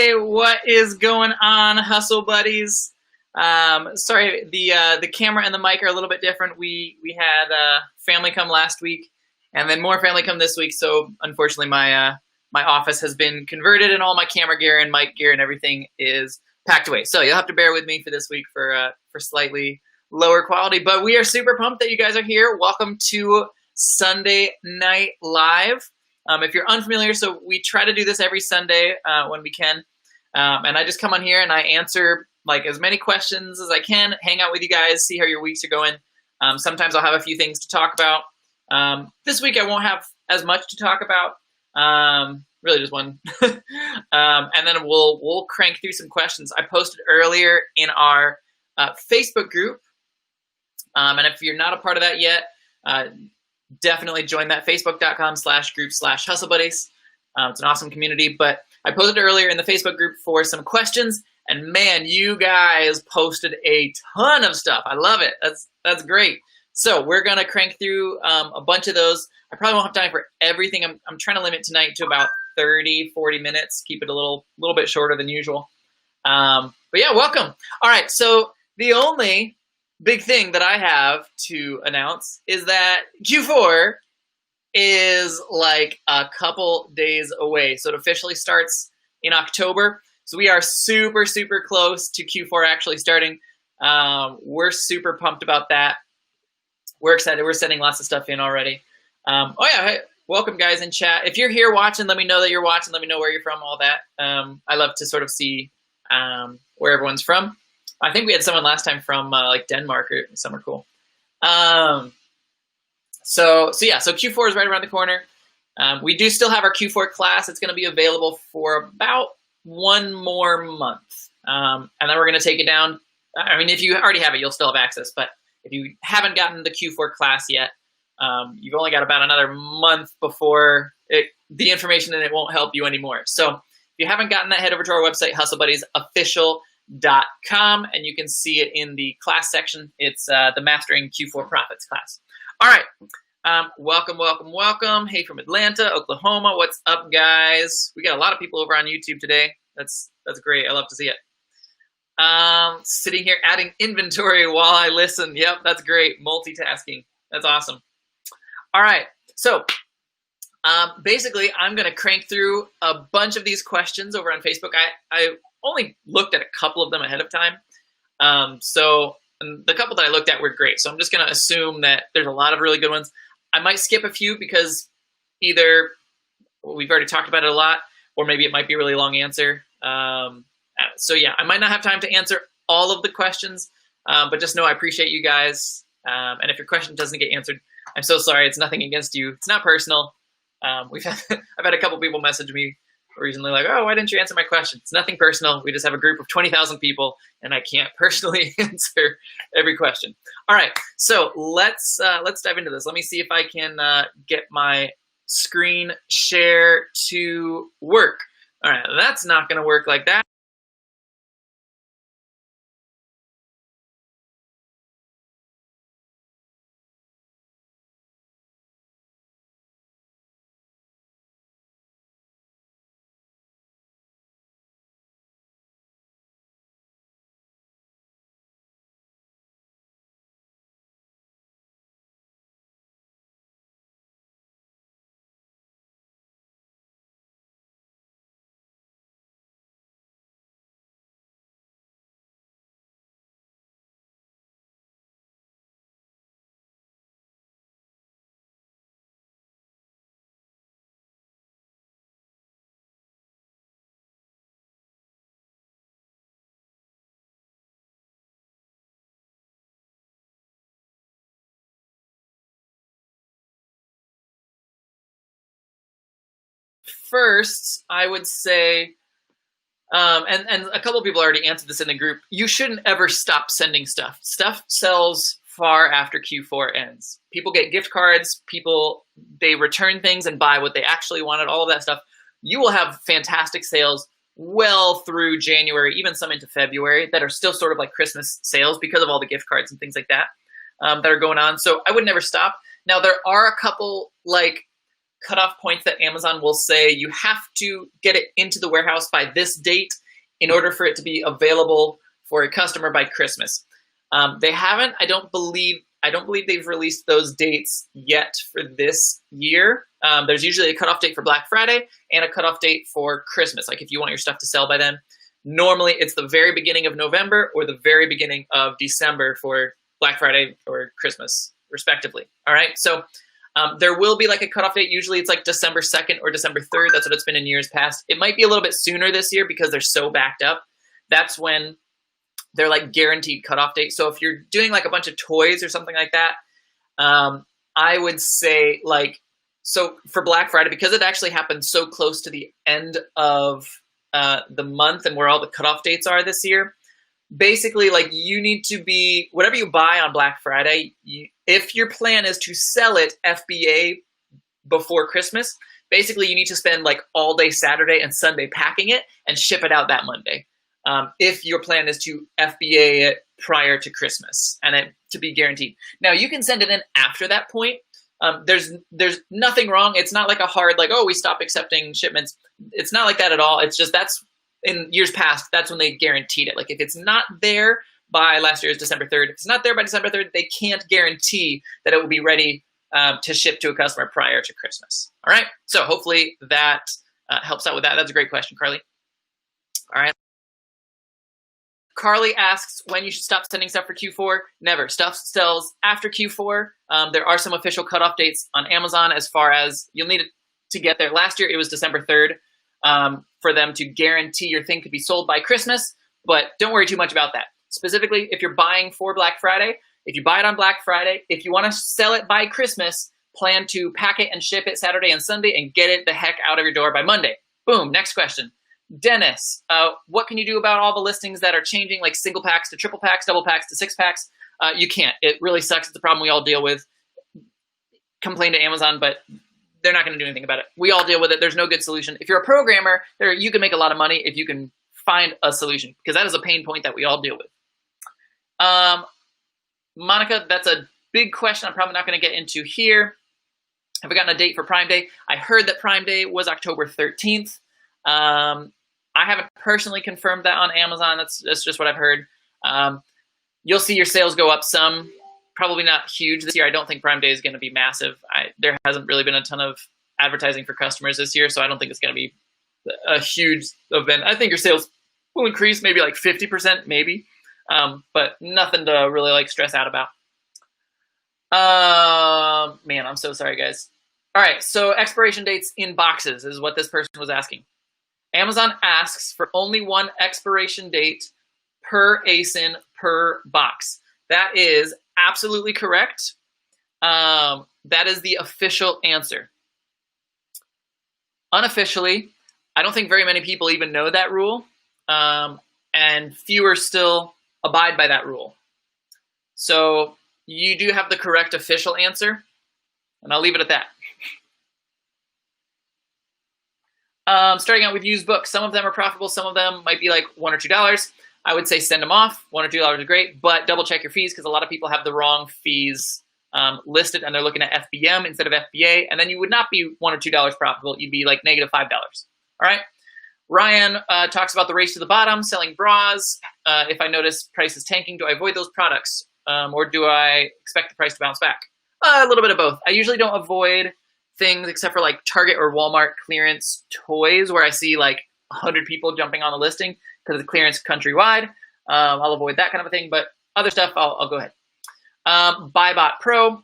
Hey, what is going on, Hustle Buddies? Sorry, the camera and the mic are a little bit different. We had family come last week, and then more family come this week. So unfortunately, my office has been converted, and all my camera gear and mic gear and everything is packed away. So you'll have to bear with me for this week for slightly lower quality. But we are super pumped that you guys are here. Welcome to Sunday Night Live. If you're unfamiliar, so we try to do this every Sunday when we can, and I just come on here and I answer like as many questions as I can, hang out with you guys, see how your weeks are going. Sometimes I'll have a few things to talk about. This week I won't have as much to talk about, really just one. And then we'll crank through some questions. I posted earlier in our Facebook group, and if you're not a part of that yet, definitely join that, facebook.com/group/hustlebuddies. It's an awesome community. But I posted earlier in the Facebook group for some questions, and man, you guys posted a ton of stuff. I love it. That's great. So we're gonna crank through a bunch of those. I probably won't have time for everything. I'm trying to limit tonight to about 30-40 minutes. Keep it a little bit shorter than usual. But yeah, welcome. All right. So the only big thing that I have to announce is that Q4 is like a couple days away. So it officially starts in October. So we are super, super close to Q4 actually starting. We're super pumped about that. We're excited. We're sending lots of stuff in already. Oh yeah, hey, welcome guys in chat. If you're here watching, let me know that you're watching. Let me know where you're from, all that. I love to sort of see where everyone's from. I think we had someone last time from like Denmark or somewhere cool. So Q4 is right around the corner. We do still have our Q4 class. It's going to be available for about one more month. And then we're going to take it down. I mean, if you already have it, you'll still have access. But if you haven't gotten the Q4 class yet, you've only got about another month before the information in it won't help you anymore. So if you haven't gotten that, head over to our website, hustlebuddiesofficial.com, and you can see it in the class section. It's the Mastering Q4 Profits class. All right. Welcome. Hey, from Atlanta, Oklahoma. What's up, guys? We got a lot of people over on YouTube today. That's great. I love to see it. Sitting here adding inventory while I listen. Yep, that's great. Multitasking. That's awesome. All right. So basically, I'm going to crank through a bunch of these questions over on Facebook. I only looked at a couple of them ahead of time. And the couple that I looked at were great. So I'm just going to assume that there's a lot of really good ones. I might skip a few because either we've already talked about it a lot, or maybe it might be a really long answer. So yeah, I might not have time to answer all of the questions, but just know I appreciate you guys. And if your question doesn't get answered, I'm so sorry. It's nothing against you. It's not personal. I've had a couple people message me recently like, oh, why didn't you answer my question? It's nothing personal. We just have a group of 20,000 people, and I can't personally answer every question. All right, so let's dive into this. Let me see if I can get my screen share to work. All right, that's not going to work like that. First, I would say, and a couple of people already answered this in the group, you shouldn't ever stop sending stuff. Stuff sells far after Q4 ends. People get gift cards, they return things and buy what they actually wanted, all of that stuff. You will have fantastic sales well through January, even some into February, that are still sort of like Christmas sales because of all the gift cards and things like that that are going on. So I would never stop. Now, there are a couple like cutoff points that Amazon will say you have to get it into the warehouse by this date in order for it to be available for a customer by Christmas. They haven't. I don't believe they've released those dates yet for this year. There's usually a cutoff date for Black Friday and a cutoff date for Christmas. Like if you want your stuff to sell by then, normally it's the very beginning of November or the very beginning of December for Black Friday or Christmas, respectively. All right. So there will be like a cutoff date. Usually it's like December 2nd or December 3rd. That's what it's been in years past. It might be a little bit sooner this year because they're so backed up. That's when they're like guaranteed cutoff date. So if you're doing like a bunch of toys or something like that, I would say like, so for Black Friday, because it actually happened so close to the end of the month and where all the cutoff dates are this year, basically like you need to be, whatever you buy on Black Friday, if your plan is to sell it FBA before Christmas, basically you need to spend like all day Saturday and Sunday packing it and ship it out that Monday. If your plan is to FBA it prior to Christmas and it to be guaranteed. Now you can send it in after that point. There's nothing wrong. It's not like a hard, like, oh, we stopped accepting shipments. It's not like that at all. It's just that's in years past, that's when they guaranteed it. Like if it's not there by last year's December 3rd, if it's not there by December 3rd, they can't guarantee that it will be ready to ship to a customer prior to Christmas. All right. So hopefully that helps out with that. That's a great question, Carly. All right. Carly asks when you should stop sending stuff for Q4. Never. Stuff sells after Q4. There are some official cutoff dates on Amazon as far as you'll need it to get there. Last year, it was December 3rd for them to guarantee your thing could be sold by Christmas, but don't worry too much about that. Specifically, if you're buying for Black Friday, if you buy it on Black Friday, if you want to sell it by Christmas, plan to pack it and ship it Saturday and Sunday and get it the heck out of your door by Monday. Boom. Next question. Dennis, what can you do about all the listings that are changing, like single packs to triple packs, double packs to six packs? You can't. It really sucks. It's a problem we all deal with. Complain to Amazon, but they're not going to do anything about it. We all deal with it. There's no good solution. If you're a programmer, you can make a lot of money if you can find a solution, because that is a pain point that we all deal with. Monica, that's a big question I'm probably not going to get into here. Have we gotten a date for Prime Day? I heard that Prime Day was October 13th. I haven't personally confirmed that on Amazon. That's just what I've heard. You'll see your sales go up some, probably not huge this year. I don't think Prime Day is going to be massive. There hasn't really been a ton of advertising for customers this year, so I don't think it's going to be a huge event. I think your sales will increase maybe like 50%, maybe, but nothing to really like stress out about. Man, I'm so sorry, guys. All right, so expiration dates in boxes is what this person was asking. Amazon asks for only one expiration date per ASIN per box. That is absolutely correct. That is the official answer. Unofficially, I don't think very many people even know that rule, and fewer still abide by that rule. So you do have the correct official answer, and I'll leave it at that. Starting out with used books. Some of them are profitable. Some of them might be like $1 or $2. I would say send them off. $1 or $2 is great, but double check your fees because a lot of people have the wrong fees listed and they're looking at FBM instead of FBA. And then you would not be $1 or $2 profitable. You'd be like negative $5. All right. Ryan talks about the race to the bottom, selling bras. If I notice prices tanking, do I avoid those products or do I expect the price to bounce back? A little bit of both. I usually don't avoid things except for like Target or Walmart clearance toys where I see like 100 people jumping on the listing because it's clearance countrywide. I'll avoid that kind of a thing, but other stuff I'll go ahead. BuyBot Pro.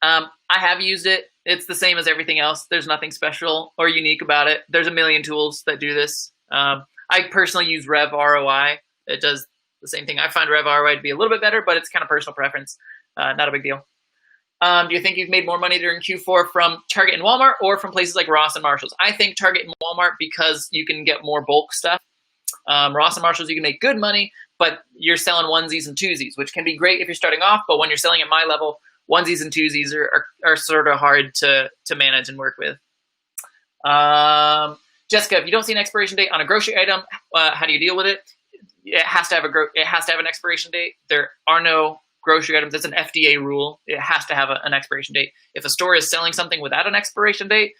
I have used it. It's the same as everything else. There's nothing special or unique about it. There's a million tools that do this. I personally use Rev ROI. It does the same thing. I find Rev ROI to be a little bit better, but it's kind of personal preference. Not a big deal. Do you think you've made more money during Q4 from Target and Walmart or from places like Ross and Marshalls? I think Target and Walmart because you can get more bulk stuff. Ross and Marshalls, you can make good money, but you're selling onesies and twosies, which can be great if you're starting off. But when you're selling at my level, onesies and twosies are sort of hard to manage and work with. Jessica, if you don't see an expiration date on a grocery item, how do you deal with it? It has to have an expiration date. There are no grocery items, it's an FDA rule. It has to have an expiration date. If a store is selling something without an expiration date,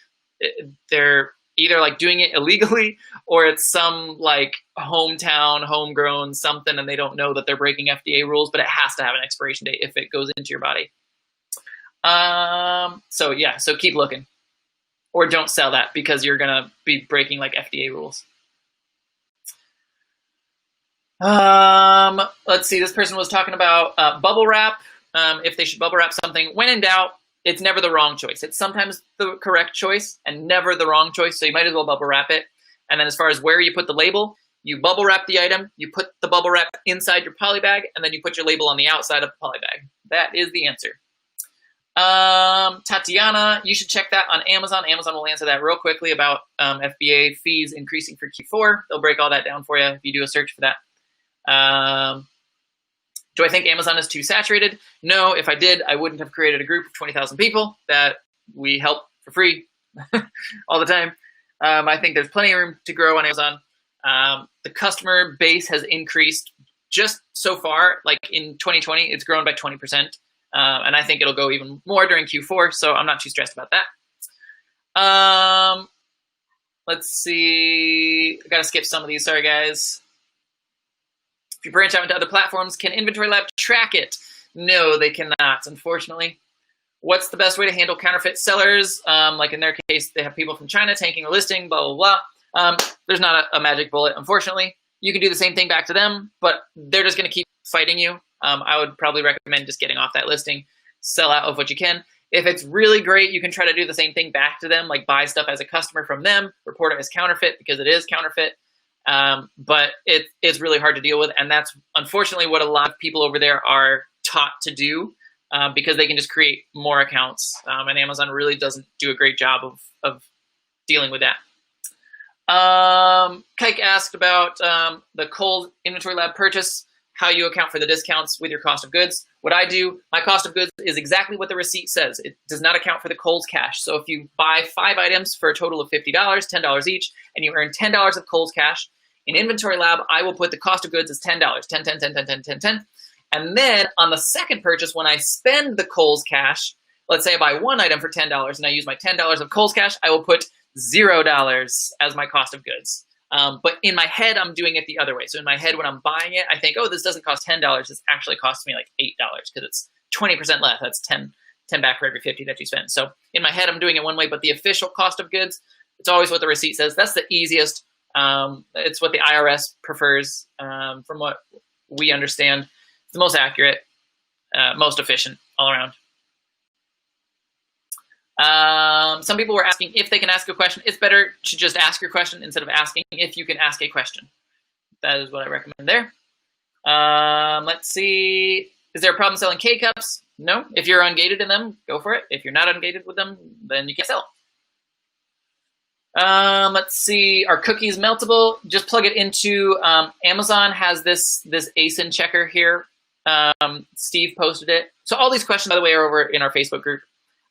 they're either like doing it illegally or it's some like hometown, homegrown something, and they don't know that they're breaking FDA rules, but it has to have an expiration date if it goes into your body. So yeah, so keep looking. Or don't sell that because you're gonna be breaking like FDA rules. Let's see, this person was talking about bubble wrap, if they should bubble wrap something. When in doubt, it's never the wrong choice. It's sometimes the correct choice and never the wrong choice, so you might as well bubble wrap it. And then as far as where you put the label, you bubble wrap the item, you put the bubble wrap inside your poly bag, and then you put your label on the outside of the poly bag. That is the answer. Tatiana, you should check that on Amazon. Amazon will answer that real quickly about FBA fees increasing for Q4. They'll break all that down for you if you do a search for that. Do I think Amazon is too saturated? No, if I did, I wouldn't have created a group of 20,000 people that we help for free all the time. I think there's plenty of room to grow on Amazon. The customer base has increased just so far. Like in 2020, it's grown by 20%. And I think it'll go even more during Q4, so I'm not too stressed about that. Let's see. I got to skip some of these. Sorry, guys. If you branch out into other platforms, can Inventory Lab track it? No, they cannot, unfortunately. What's the best way to handle counterfeit sellers? Like in their case, they have people from China tanking a listing, blah, blah, blah. There's not a magic bullet, unfortunately. You can do the same thing back to them, but they're just going to keep fighting you. I would probably recommend just getting off that listing, sell out of what you can. If it's really great, you can try to do the same thing back to them, like buy stuff as a customer from them, report it as counterfeit because it is counterfeit. But it's really hard to deal with, and that's unfortunately what a lot of people over there are taught to do because they can just create more accounts, and Amazon really doesn't do a great job of dealing with that. Kike asked about the Kohl Inventory Lab purchase, how you account for the discounts with your cost of goods. What I do, my cost of goods is exactly what the receipt says. It does not account for the Kohl's cash. So if you buy 5 items for a total of $50, $10 each, and you earn $10 of Kohl's cash, in Inventory Lab, I will put the cost of goods as $10, 10, 10, 10, 10, 10, 10, 10. And then on the second purchase, when I spend the Kohl's cash, let's say I buy 1 item for $10 and I use my $10 of Kohl's cash, I will put $0 as my cost of goods. But in my head, I'm doing it the other way. So in my head, when I'm buying it, I think, oh, this doesn't cost $10. This actually costs me like $8 because it's 20% less. That's 10 back for every 50 that you spend. So in my head, I'm doing it one way, but the official cost of goods, it's always what the receipt says. That's the easiest. It's what the IRS prefers from what we understand. It's the most accurate, most efficient all around. Some people were asking if they can ask a question. It's better to just ask your question instead of asking if you can ask a question. That is what I recommend there. Let's see. Is there a problem selling K-cups? No. If you're ungated in them, go for it. If you're not ungated with them, then you can't sell. Let's see. Are cookies meltable? Just plug it into Amazon has this ASIN checker here. Steve posted it. So all these questions, by the way, are over in our Facebook group.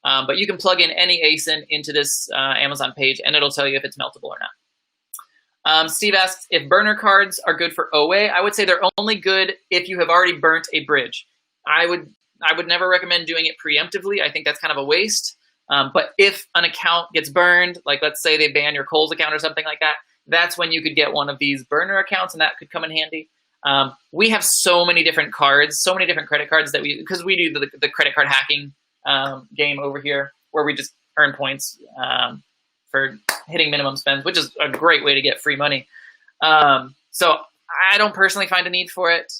But you can plug in any ASIN into this Amazon page, and it'll tell you if it's meltable or not. Steve asks if burner cards are good for OA. I would say they're only good if you have already burnt a bridge. I would never recommend doing it preemptively. I think that's kind of a waste. But if an account gets burned, like let's say they ban your Kohl's account or something like that, that's when you could get one of these burner accounts, and that could come in handy. We have so many different cards, so many different credit cards that because we do the credit card hacking game over here where we just earn points for hitting minimum spends, which is a great way to get free money. So I don't personally find a need for it.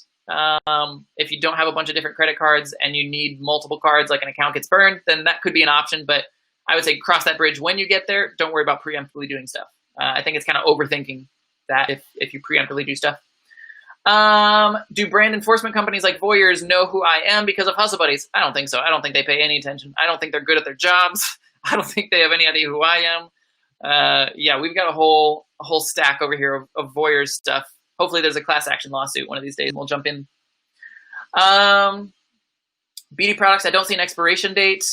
If you don't have a bunch of different credit cards and you need multiple cards, like an account gets burned, then that could be an option. But I would say cross that bridge when you get there. Don't worry about preemptively doing stuff. I think it's kind of overthinking that if you preemptively do stuff. Do brand enforcement companies like Voyeurs know who I am because of Hustle Buddies? I don't think so. I don't think they pay any attention. I don't think they're good at their jobs. I don't think they have any idea who I am. Yeah, we've got a whole stack over here of Voyeurs stuff. Hopefully there's a class action lawsuit one of these days and we'll jump in. Beauty products, I don't see an expiration date.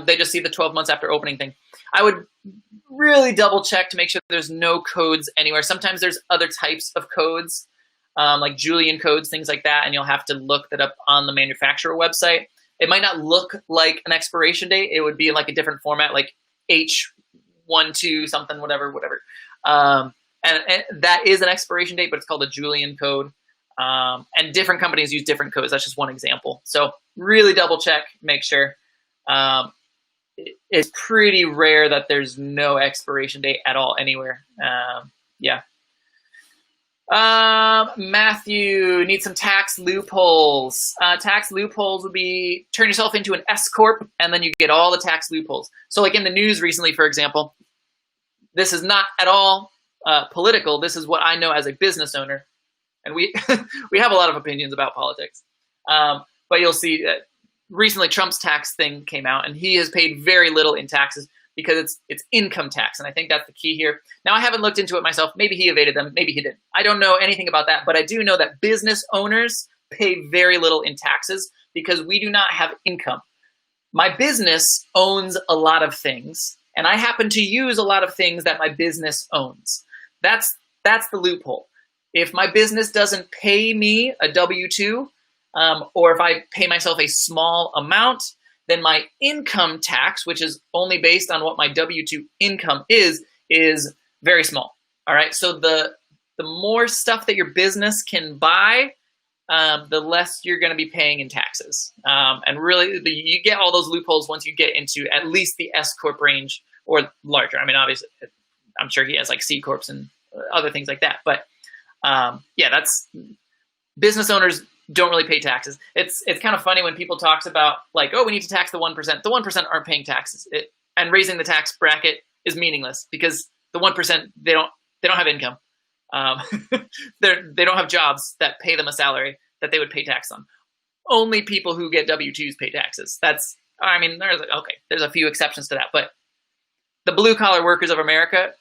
They just see the 12 months after opening thing. I would really double check to make sure there's no codes anywhere. Sometimes there's other types of codes. like Julian codes, things like that, and you'll have to look that up on the manufacturer website. It might not look like an expiration date. It would be like a different format, like H12 something, whatever. And that is an expiration date, but it's called a Julian code. And different companies use different codes. That's just one example. So really double check, make sure. It's pretty rare that there's no expiration date at all anywhere. Yeah. Matthew needs some tax loopholes. Tax loopholes would be turn yourself into an S corp, and then you get all the tax loopholes. So, like in the news recently, for example, this is not at all political. This is what I know as a business owner, and we we have a lot of opinions about politics. But you'll see that recently Trump's tax thing came out, and he has paid very little in taxes because it's income tax, and I think that's the key here. Now, I haven't looked into it myself. Maybe he evaded them. Maybe he didn't. I don't know anything about that, but I do know that business owners pay very little in taxes because we do not have income. My business owns a lot of things, and I happen to use a lot of things that my business owns. That's the loophole. If my business doesn't pay me a W-2, or if I pay myself a small amount, then my income tax, which is only based on what my W-2 income is very small. All right. So the more stuff that your business can buy, the less you're going to be paying in taxes. And really, you get all those loopholes once you get into at least the S corp range or larger. I mean, obviously, I'm sure he has like C corps and other things like that. But yeah, that's business owners don't really pay taxes. It's kind of funny when people talks about like, oh, we need to tax the 1%. The 1% aren't paying taxes, and raising the tax bracket is meaningless because the 1% they don't have income. They don't have jobs that pay them a salary that they would pay tax on. Only people who get W-2s pay taxes. There's a few exceptions to that, but the blue collar workers of America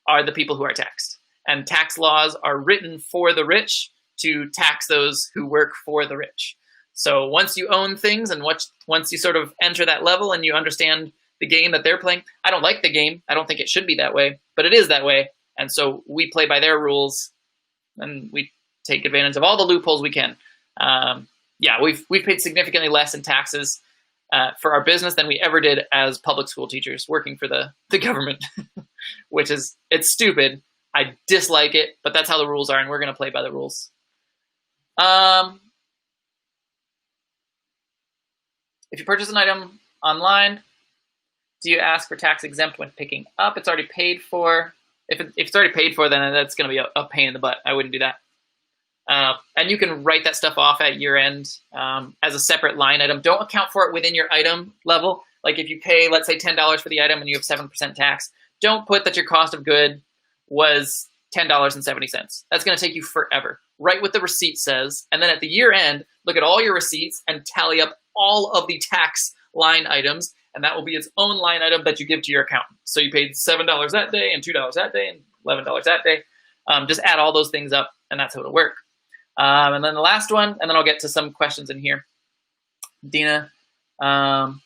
are the people who are taxed, and tax laws are written for the rich to tax those who work for the rich. So once you own things and once you sort of enter that level and you understand the game that they're playing, I don't like the game. I don't think it should be that way, but it is that way. And so we play by their rules and we take advantage of all the loopholes we can. Yeah, we've paid significantly less in taxes for our business than we ever did as public school teachers working for the government, which is, it's stupid. I dislike it, but that's how the rules are, and we're going to play by the rules. If you purchase an item online, do you ask for tax exempt when picking up? It's already paid for. If it's already paid for, then that's going to be a pain in the butt. I wouldn't do that. And you can write that stuff off at year end as a separate line item. Don't account for it within your item level. Like if you pay, let's say $10 for the item and you have 7% tax, don't put that your cost of good was $10.70. That's going to take you forever. Write what the receipt says, and then at the year end, look at all your receipts and tally up all of the tax line items, and that will be its own line item that you give to your accountant. So you paid $7 that day, and $2 that day, and $11 that day. Just add all those things up, and that's how it'll work. And then the last one, and then I'll get to some questions in here. Dina, someone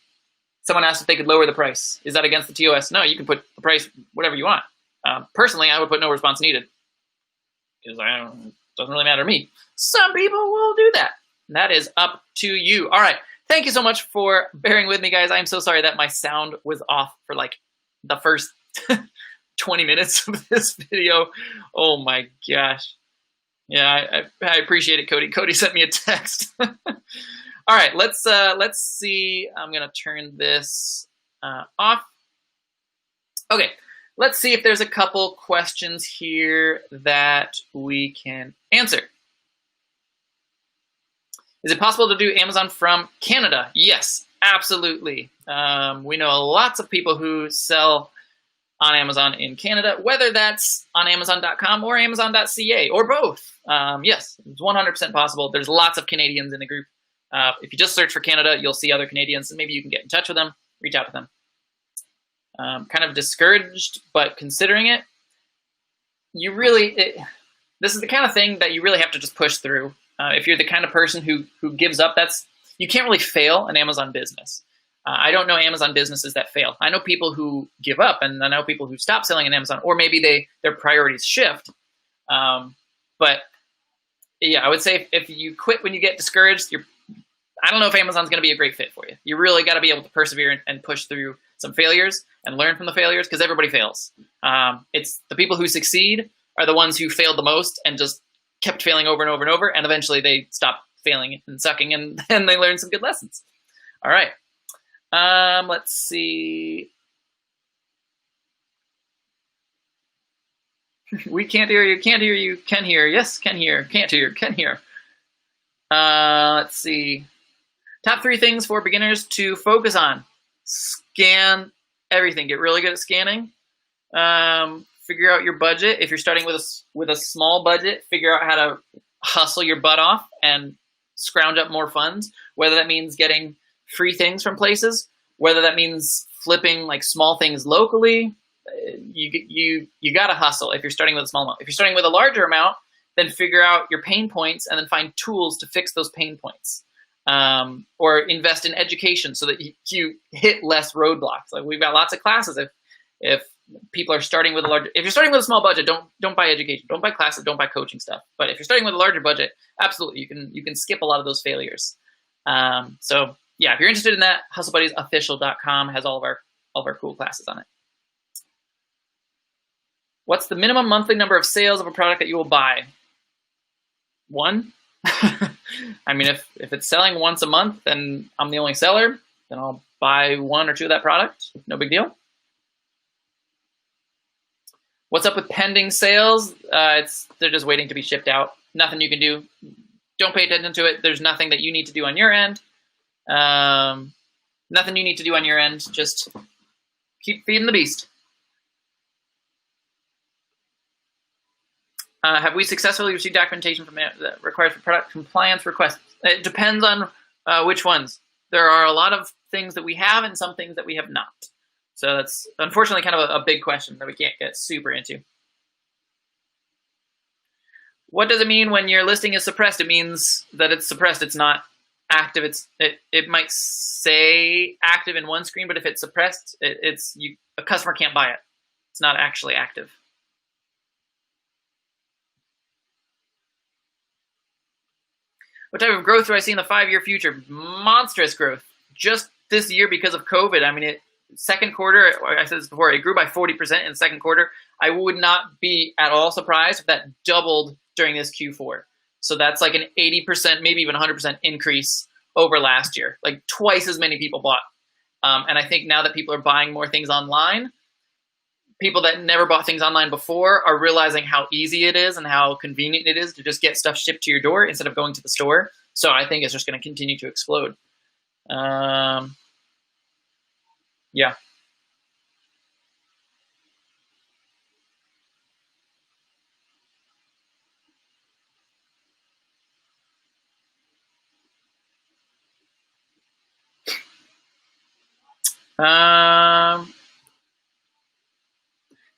asked if they could lower the price. Is that against the TOS? No, you can put the price whatever you want. Personally, I would put no response needed because it doesn't really matter to me. Some people will do that. And that is up to you. All right. Thank you so much for bearing with me, guys. I'm so sorry that my sound was off for like the first 20 minutes of this video. Oh my gosh. Yeah, I appreciate it, Cody. Cody sent me a text. All right, let's see. I'm gonna turn this off. Okay, let's see if there's a couple questions here that we can answer. Is it possible to do Amazon from Canada? Yes, absolutely. We know lots of people who sell on Amazon in Canada, whether that's on Amazon.com or Amazon.ca or both. Yes, it's 100% possible. There's lots of Canadians in the group. If you just search for Canada, you'll see other Canadians, and maybe you can get in touch with them, reach out to them. Kind of discouraged, but considering it, this is the kind of thing that you really have to just push through. If you're the kind of person who gives up, you can't really fail an Amazon business. I don't know Amazon businesses that fail. I know people who give up, and I know people who stop selling on Amazon, or maybe their priorities shift. But yeah, I would say if you quit when you get discouraged, I don't know if Amazon's going to be a great fit for you. You really got to be able to persevere and push through some failures and learn from the failures, because everybody fails. It's the people who succeed are the ones who failed the most and just kept failing over and over and over, and eventually they stop failing and sucking, and then they learn some good lessons. All right. Let's see. We can't hear you. Can't hear you. Can hear. Yes, can hear. Can't hear. Can hear. Let's see. Top 3 things for beginners to focus on. Scan everything. Get really good at scanning. Figure out your budget. If you're starting with a small budget, figure out how to hustle your butt off and scrounge up more funds, whether that means getting free things from places, whether that means flipping like small things locally. You got to hustle if you're starting with a small amount. If you're starting with a larger amount, then figure out your pain points and then find tools to fix those pain points. Or invest in education so that you hit less roadblocks. Like, we've got lots of classes. If people are starting with if you're starting with a small budget, don't buy education, don't buy classes, don't buy coaching stuff. But if you're starting with a larger budget, absolutely, you can skip a lot of those failures. So yeah, if you're interested in that, hustlebuddiesofficial.com has all of our cool classes on it. What's the minimum monthly number of sales of a product that you will buy? 1. I mean, if it's selling once a month and I'm the only seller, then I'll buy 1 or 2 of that product. No big deal. What's up with pending sales? They're just waiting to be shipped out. Nothing you can do. Don't pay attention to it. There's nothing that you need to do on your end. Nothing you need to do on your end. Just keep feeding the beast. Have we successfully received documentation that requires for product compliance requests? It depends on which ones. There are a lot of things that we have and some things that we have not. So that's unfortunately kind of a big question that we can't get super into. What does it mean when your listing is suppressed? It means that it's suppressed. It's not active. It might say active in one screen, but if it's suppressed, a customer can't buy it. It's not actually active. What type of growth do I see in the 5-year future? Monstrous growth. Just this year because of COVID. I mean, second quarter, I said this before, it grew by 40% in the second quarter. I would not be at all surprised if that doubled during this Q4. So that's like an 80%, maybe even 100% increase over last year. Like twice as many people bought. And I think now that people are buying more things online, people that never bought things online before are realizing how easy it is and how convenient it is to just get stuff shipped to your door instead of going to the store. So I think it's just going to continue to explode. Yeah.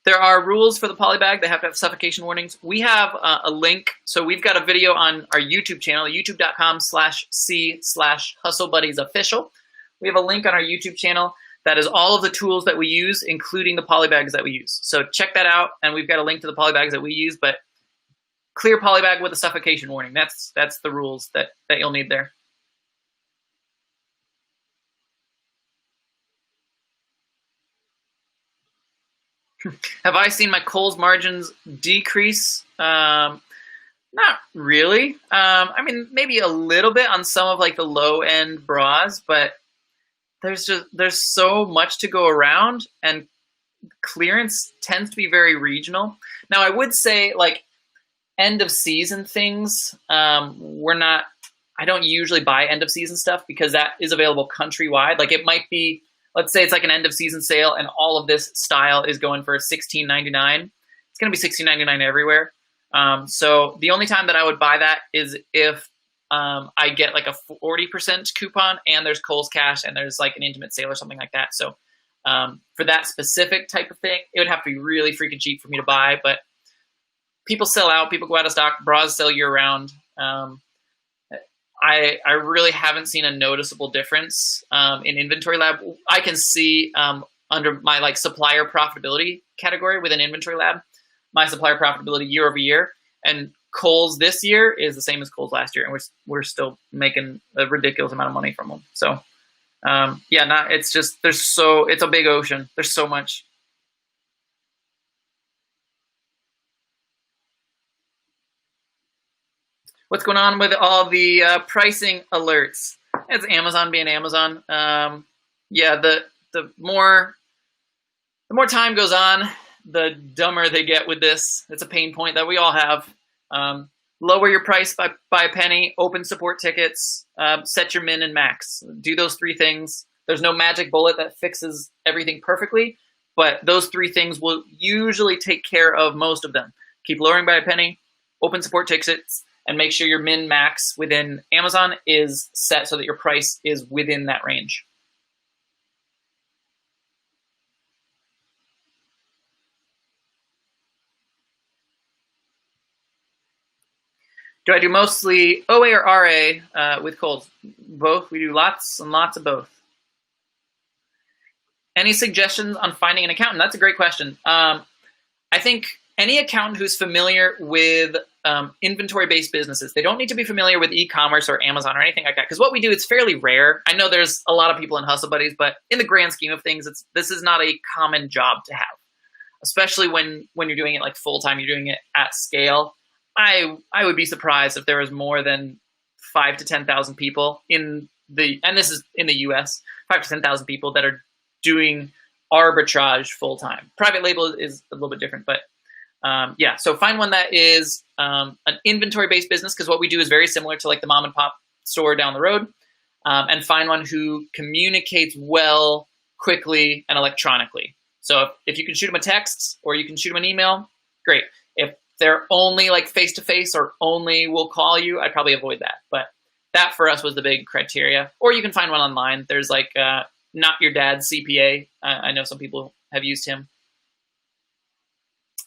There are rules for the polybag. They have to have suffocation warnings. We have a link. So we've got a video on our YouTube channel, youtube.com/c/hustlebuddiesofficial. We have a link on our YouTube channel that is all of the tools that we use, including the polybags that we use. So check that out. And we've got a link to the polybags that we use, but clear polybag with a suffocation warning. That's the rules that you'll need there. Have I seen my Kohl's margins decrease? Not really. I mean, maybe a little bit on some of like the low end bras, but there's so much to go around, and clearance tends to be very regional. Now, I would say like end of season things, I don't usually buy end of season stuff because that is available countrywide. Like it might be, let's say it's like an end of season sale and all of this style is going for $16.99. It's going to be $16.99 everywhere. So the only time that I would buy that is if I get like a 40% coupon and there's Kohl's Cash and there's like an intimate sale or something like that. So for that specific type of thing, it would have to be really freaking cheap for me to buy. But people sell out. People go out of stock. Bras sell year round. I really haven't seen a noticeable difference in Inventory Lab. I can see under my like supplier profitability category within Inventory Lab, my supplier profitability year over year, and Kohl's this year is the same as Kohl's last year, and we're still making a ridiculous amount of money from them. So yeah, it's just it's a big ocean. There's so much. What's going on with all the pricing alerts? It's Amazon being Amazon. Yeah, the more time goes on, the dumber they get with this. It's a pain point that we all have. Lower your price by a penny, open support tickets, set your min and max. Do those 3 things. There's no magic bullet that fixes everything perfectly, but those 3 things will usually take care of most of them. Keep lowering by a penny, open support tickets, and make sure your min max within Amazon is set so that your price is within that range. Do I do mostly OA or RA with Kohl's? Both. We do lots and lots of both. Any suggestions on finding an accountant? That's a great question. I think any accountant who's familiar with inventory-based businesses, they don't need to be familiar with e-commerce or Amazon or anything like that, because what we do, it's fairly rare. I know there's a lot of people in Hustle Buddies, but in the grand scheme of things, this is not a common job to have, especially when you're doing it like full-time, you're doing it at scale. I would be surprised if there was more than 5,000 to 10,000 people and this is in the US, 5,000 to 10,000 people that are doing arbitrage full-time. Private label is a little bit different, but yeah, so find one that is an inventory-based business, because what we do is very similar to like the mom and pop store down the road, and find one who communicates well, quickly, and electronically. So if you can shoot them a text or you can shoot them an email, great. If they're only like face-to-face or only will call you, I'd probably avoid that. But that for us was the big criteria. Or you can find one online. There's like Not Your Dad's CPA. I know some people have used him.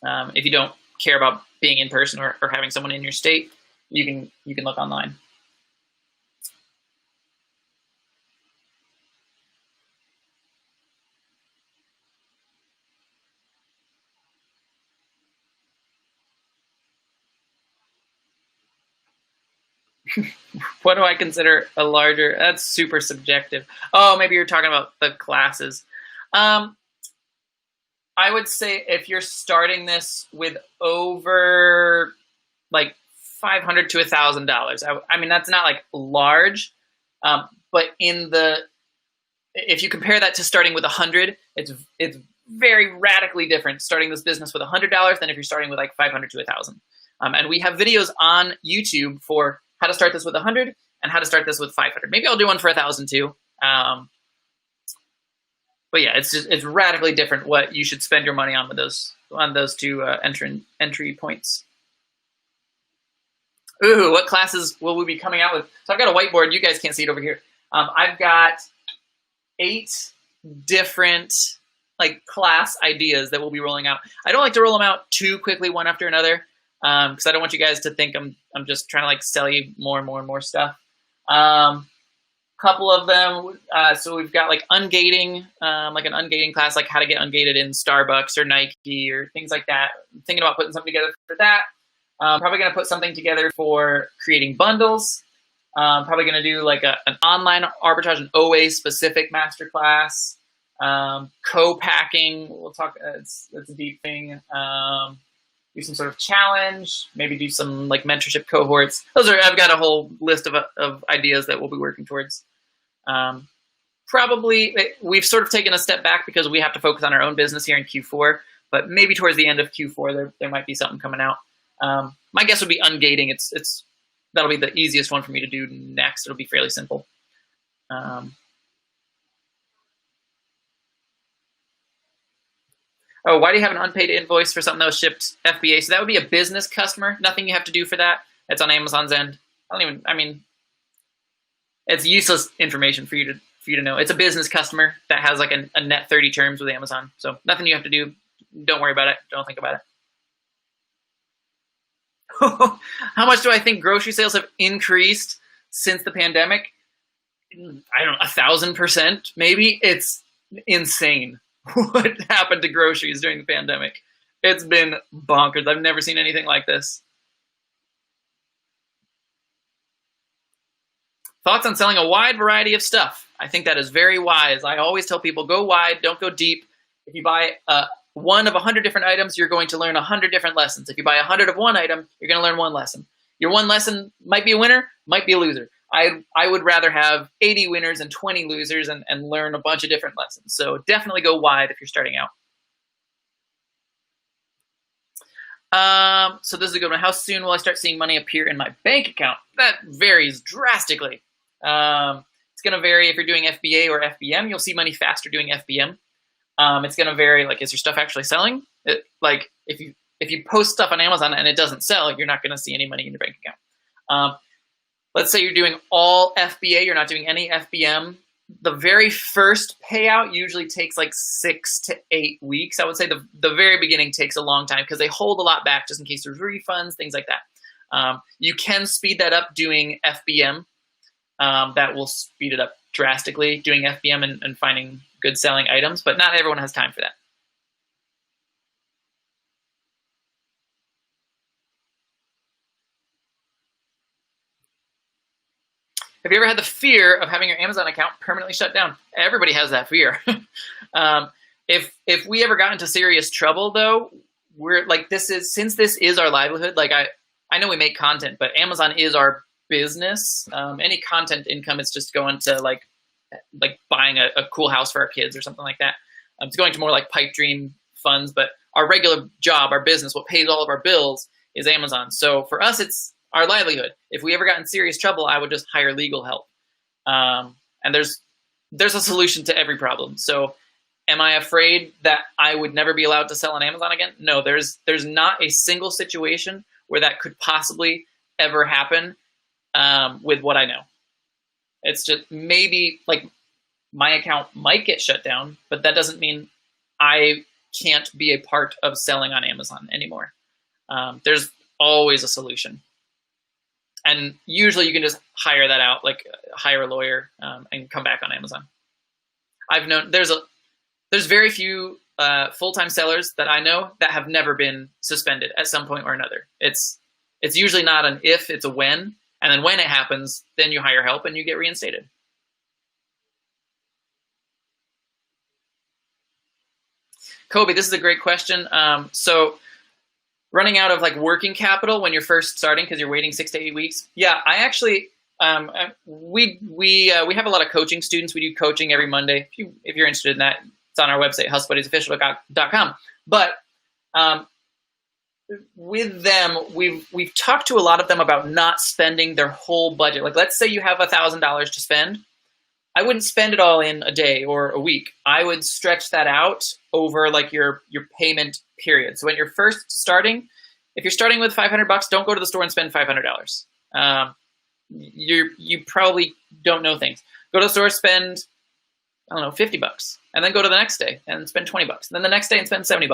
If you don't care about being in person or having someone in your state, you can look online. What do I consider a larger? That's super subjective. Oh, maybe you're talking about the classes. I would say if you're starting this with over like $500 to $1,000, I mean, that's not like large, but if you compare that to starting with 100, it's very radically different starting this business with $100 than if you're starting with like 500 to 1,000. And we have videos on YouTube for how to start this with 100 and how to start this with 500. Maybe I'll do one for 1,000 too. But yeah, it's radically different what you should spend your money on with those two entry points. Ooh, what classes will we be coming out with? So I've got a whiteboard. You guys can't see it over here. I've got 8 different like class ideas that we'll be rolling out. I don't like to roll them out too quickly, one after another, because I don't want you guys to think I'm just trying to like sell you more and more and more stuff. Couple of them. So we've got like ungating, like an ungating class, like how to get ungated in Starbucks or Nike or things like that. I'm thinking about putting something together for that. Probably going to put something together for creating bundles. Probably going to do like an online arbitrage and OA specific masterclass. Co-packing. We'll talk. That's a deep thing. Do some sort of challenge. Maybe do some like mentorship cohorts. I've got a whole list of ideas that we'll be working towards. Probably we've sort of taken a step back because we have to focus on our own business here in Q4, but maybe towards the end of Q4, there might be something coming out. My guess would be ungating. That'll be the easiest one for me to do next. It'll be fairly simple. Oh, why do you have an unpaid invoice for something that was shipped FBA? So that would be a business customer. Nothing you have to do for that. It's on Amazon's end. It's useless information for you to know. It's a business customer that has like a net 30 terms with Amazon. So nothing you have to do. Don't worry about it. Don't think about it. How much do I think grocery sales have increased since the pandemic? I don't know, 1,000% maybe. It's insane what happened to groceries during the pandemic. It's been bonkers. I've never seen anything like this. Thoughts on selling a wide variety of stuff? I think that is very wise. I always tell people, go wide, don't go deep. If you buy one of 100 different items, you're going to learn 100 different lessons. If you buy 100 of one item, you're going to learn one lesson. Your one lesson might be a winner, might be a loser. I would rather have 80 winners and 20 losers and learn a bunch of different lessons. So definitely go wide if you're starting out. So this is a good one. How soon will I start seeing money appear in my bank account? That varies drastically. It's going to vary if you're doing FBA or FBM. You'll see money faster doing FBM. It's going to vary, like, is your stuff actually selling? Like, if you post stuff on Amazon and it doesn't sell, you're not going to see any money in your bank account. Let's say you're doing all FBA, you're not doing any FBM. The very first payout usually takes like 6 to 8 weeks. I would say the very beginning takes a long time because they hold a lot back just in case there's refunds, things like that. You can speed that up doing FBM. That will speed it up drastically, doing FBM and finding good selling items, but not everyone has time for that. Have you ever had the fear of having your Amazon account permanently shut down? Everybody has that fear. If we ever got into serious trouble, though, we're like, since this is our livelihood. Like I know we make content, but Amazon is our business. Any content income is just going to like buying a cool house for our kids or something like that. It's going to more like pipe dream funds. But our regular job, our business, what pays all of our bills is Amazon. So for us, it's our livelihood. If we ever got in serious trouble, I would just hire legal help. And there's a solution to every problem. So am I afraid that I would never be allowed to sell on Amazon again? No, there's not a single situation where that could possibly ever happen with what I know. It's just maybe like my account might get shut down, but that doesn't mean I can't be a part of selling on Amazon anymore. There's always a solution. And usually you can just hire that out, like hire a lawyer and come back on Amazon. I've known there's very few full-time sellers that I know that have never been suspended at some point or another. It's usually not an if, it's a when. And then when it happens, then you hire help and you get reinstated. Kobe, this is a great question. So running out of like working capital when you're first starting because you're waiting 6 to 8 weeks. Yeah, I actually we have a lot of coaching students. We do coaching every Monday. If you're interested in that, it's on our website, hustlebuddiesofficial.com. But with them, we've talked to a lot of them about not spending their whole budget. Like, let's say you have $1,000 to spend. I wouldn't spend it all in a day or a week. I would stretch that out over like your payment period. So when you're first starting, if you're starting with $500, don't go to the store and spend $500. You probably don't know things. Go to the store, spend, I don't know, $50, and then go to the next day and spend $20, and then the next day and spend $70,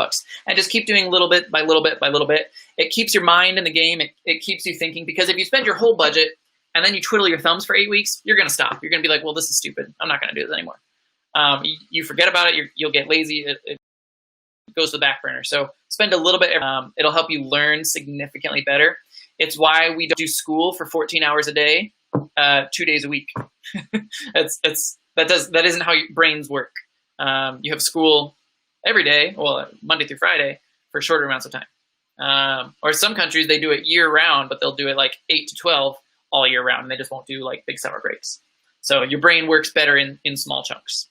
and just keep doing little bit by little bit by little bit. It keeps your mind in the game. It keeps you thinking, because if you spend your whole budget and then you twiddle your thumbs for 8 weeks, you're going to stop. You're going to be like, well, this is stupid. I'm not going to do this anymore. You forget about it. You'll get lazy. It goes to the back burner. So spend a little bit. It'll help you learn significantly better. It's why we don't do school for 14 hours a day, 2 days a week. That isn't how your brains work. You have school every day, well, Monday through Friday, for shorter amounts of time. Or some countries, they do it year round, but they'll do it like 8 to 12 all year round, and they just won't do like big summer breaks. So your brain works better in small chunks.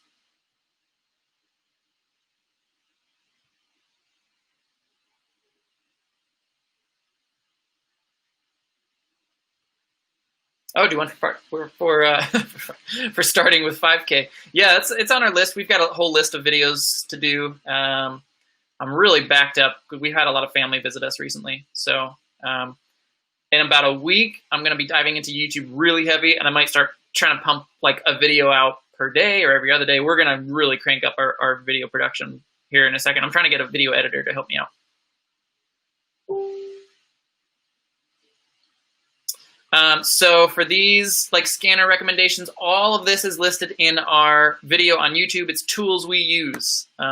Oh, do you want for starting with 5K? Yeah, it's on our list. We've got a whole list of videos to do. I'm really backed up. We've had a lot of family visit us recently. So in about a week, I'm going to be diving into YouTube really heavy, and I might start trying to pump like a video out per day or every other day. We're going to really crank up our video production here in a second. I'm trying to get a video editor to help me out. So for these like scanner recommendations, all of this is listed in our video on YouTube. It's tools we use. If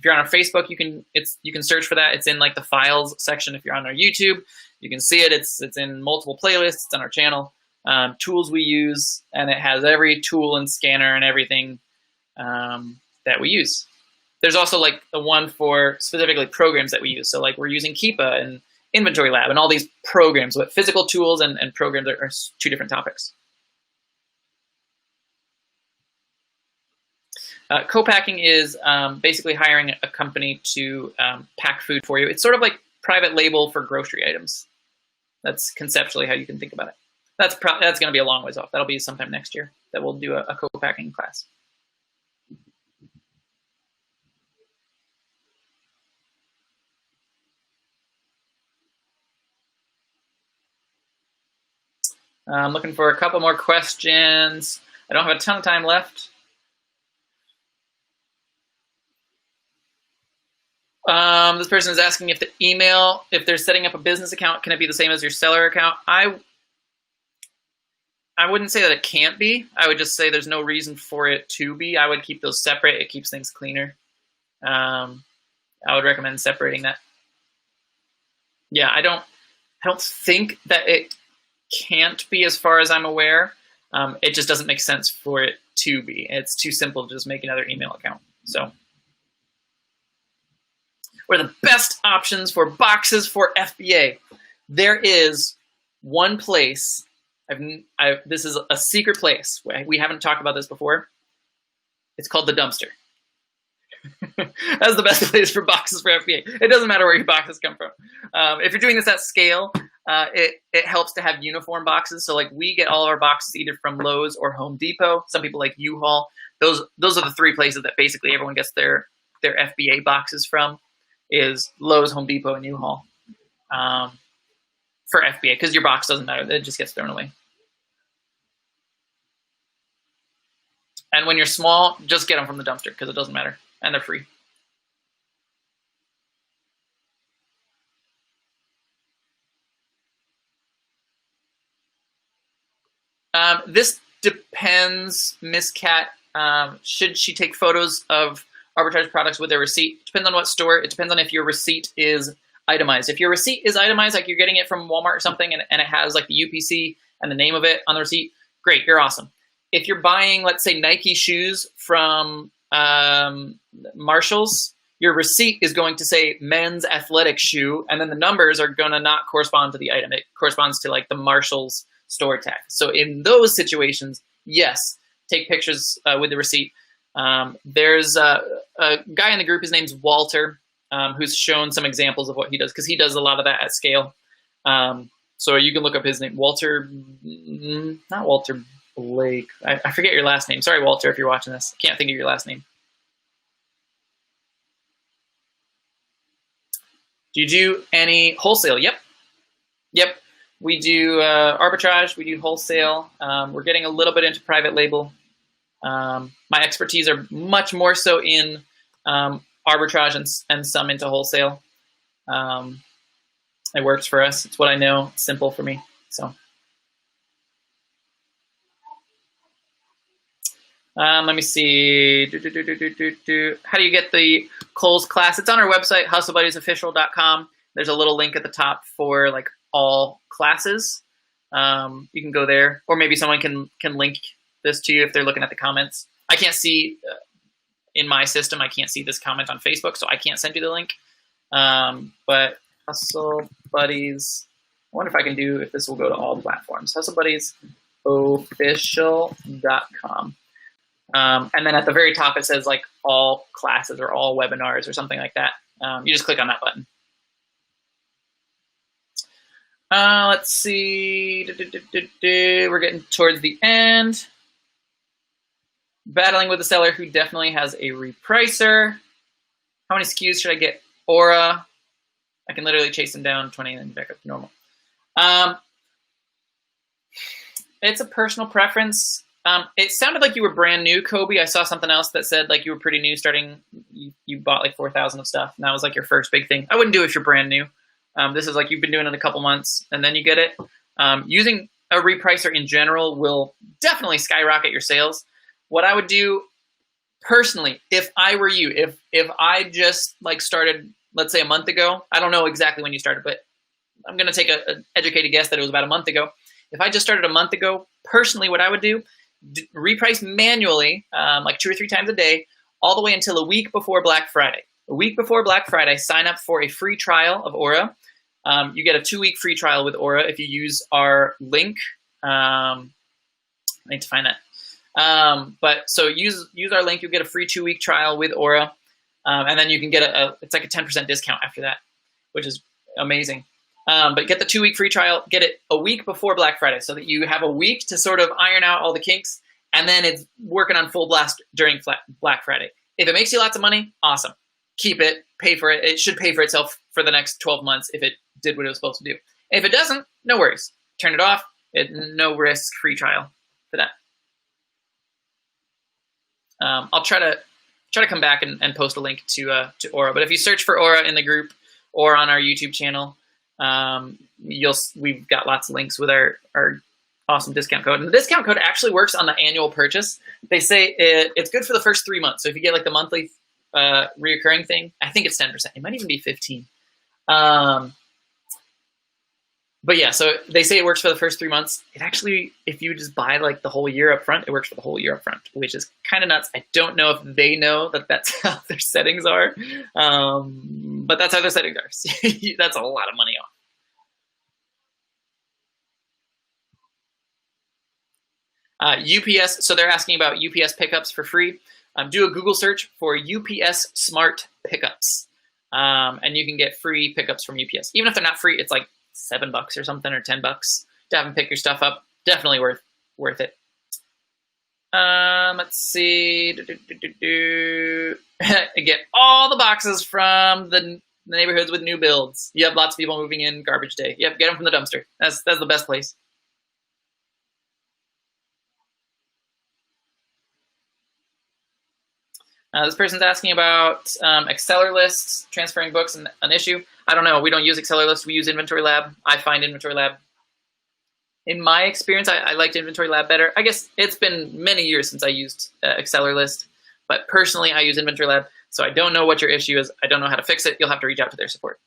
you're on our Facebook, you can search for that. It's in like the files section. If you're on our YouTube, you can see it. It's in multiple playlists. It's on our channel. tools we use, and it has every tool and scanner and everything that we use. There's also like the one for specifically programs that we use. So like we're using Keepa and Inventory Lab and all these programs, but physical tools and programs are two different topics. Co-packing is basically hiring a company to pack food for you. It's sort of like private label for grocery items. That's conceptually how you can think about it. That's going to be a long ways off. That'll be sometime next year that we'll do a co-packing class. I'm looking for a couple more questions. I don't have a ton of time left. This person is asking if the email, if they're setting up a business account, can it be the same as your seller account? I wouldn't say that it can't be. I would just say there's no reason for it to be. I would keep those separate. It keeps things cleaner. I would recommend separating that. Yeah, I don't think that it can't be, as far as I'm aware. It just doesn't make sense for it to be. It's too simple to just make another email account. So, what are the best options for boxes for FBA? There is one place. This is a secret place. We haven't talked about this before. It's called the dumpster. That's the best place for boxes for FBA. It doesn't matter where your boxes come from. If you're doing this at scale, it helps to have uniform boxes. So like we get all of our boxes either from Lowe's or Home Depot. Some people like U-Haul. Those are the three places that basically everyone gets their FBA boxes from, is Lowe's, Home Depot, and U-Haul for FBA, because your box doesn't matter. It just gets thrown away. And when you're small, just get them from the dumpster because it doesn't matter. And they're free. This depends, Miss Cat. Should she take photos of Arbitrage products with their receipt? It depends on what store. It depends on if your receipt is itemized. If your receipt is itemized, like you're getting it from Walmart or something, and it has like the UPC and the name of it on the receipt, great, you're awesome. If you're buying, let's say, Nike shoes from Marshall's, your receipt is going to say men's athletic shoe, and then the numbers are going to not correspond to the item. It corresponds to like the Marshall's store tag. So in those situations, yes, take pictures with the receipt. There's a guy in the group, his name's Walter, who's shown some examples of what he does, because he does a lot of that at scale. So you can look up his name, Walter, not Walter Blake. I forget your last name. Sorry, Walter, if you're watching this. I can't think of your last name. Do you do any wholesale? Yep. We do arbitrage. We do wholesale. We're getting a little bit into private label. My expertise are much more so in arbitrage and some into wholesale. It works for us. It's what I know. It's simple for me. So. Let me see. How do you get the Kohl's class? It's on our website, hustlebuddiesofficial.com. There's a little link at the top for like all classes. You can go there, or maybe someone can link this to you if they're looking at the comments. I can't see in my system. I can't see this comment on Facebook, so I can't send you the link. But Hustle Buddies. I wonder if I can do if this will go to all platforms. HustleBuddiesOfficial.com. And then at the very top, it says like all classes or all webinars or something like that. You just click on that button. Let's see. We're getting towards the end. Battling with a seller who definitely has a repricer. How many SKUs should I get? Aura. I can literally chase them down 20 and then back up to normal. It's a personal preference. It sounded like you were brand new, Kobe. I saw something else that said like you were pretty new, starting. You bought like 4,000 of stuff, and that was like your first big thing. I wouldn't do it if you're brand new. This is like you've been doing it a couple months, and then you get it. Using a repricer in general will definitely skyrocket your sales. What I would do personally, if I were you, if I just like started, let's say a month ago, I don't know exactly when you started, but I'm going to take an educated guess that it was about a month ago. If I just started a month ago, personally, what I would do, reprice manually, like 2 or 3 times a day, all the way until a week before Black Friday. A week before Black Friday, sign up for a free trial of Aura. You get a 2-week free trial with Aura if you use our link. I need to find that. But so use our link. You'll get a free 2-week trial with Aura, and then you can get it's like a 10% discount after that, which is amazing. But get the 2-week free trial. Get it a week before Black Friday, so that you have a week to sort of iron out all the kinks, and then it's working on full blast during Black Friday. If it makes you lots of money, awesome. Keep it. Pay for it. It should pay for itself for the next 12 months if it did what it was supposed to do. If it doesn't, no worries. Turn it off. No risk free trial for that. I'll try to come back and post a link to Aura. But if you search for Aura in the group or on our YouTube channel, we've got lots of links with our awesome discount code. And the discount code actually works on the annual purchase. They say it's good for the first 3 months. So if you get like the monthly reoccurring thing, I think it's 10%. It might even be 15. But yeah, so they say it works for the first 3 months. It actually, if you just buy like the whole year up front, it works for the whole year up front, which is kind of nuts. I don't know if they know that that's how their settings are, but that's how their settings are. That's a lot of money off. UPS, so they're asking about UPS pickups for free. Do a Google search for UPS Smart Pickups, and you can get free pickups from UPS. Even if they're not free, it's like $7 or something, or $10 to have them pick your stuff up. Definitely worth it. Let's see. Get all the boxes from the neighborhoods with new builds. You have lots of people moving in, garbage day. Yep, get them from the dumpster. That's the best place. This person's asking about Exceller lists, transferring books, and an issue. I don't know. We don't use Exceller lists. We use Inventory Lab. I find Inventory Lab. In my experience, I liked Inventory Lab better. I guess it's been many years since I used Exceller list, but personally, I use Inventory Lab. So I don't know what your issue is. I don't know how to fix it. You'll have to reach out to their support.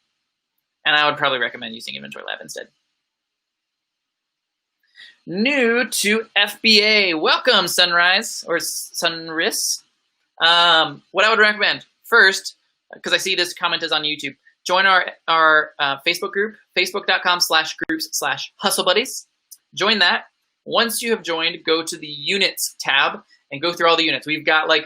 And I would probably recommend using Inventory Lab instead. New to FBA. Welcome, Sunrise, or Sunris. What I would recommend first, because I see this comment is on YouTube, join our Facebook group, facebook.com/groups/hustlebuddies. Join that. Once you have joined, go to the units tab and go through all the units. We've got like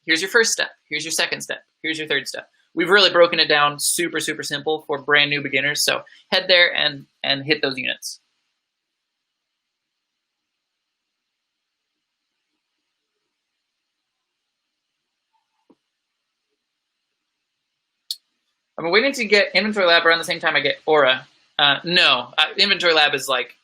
here's your first step, here's your second step, here's your third step. We've really broken it down super, super simple for brand new beginners. So head there and hit those units. I'm waiting to get Inventory Lab around the same time I get Aura. No, Inventory Lab is like,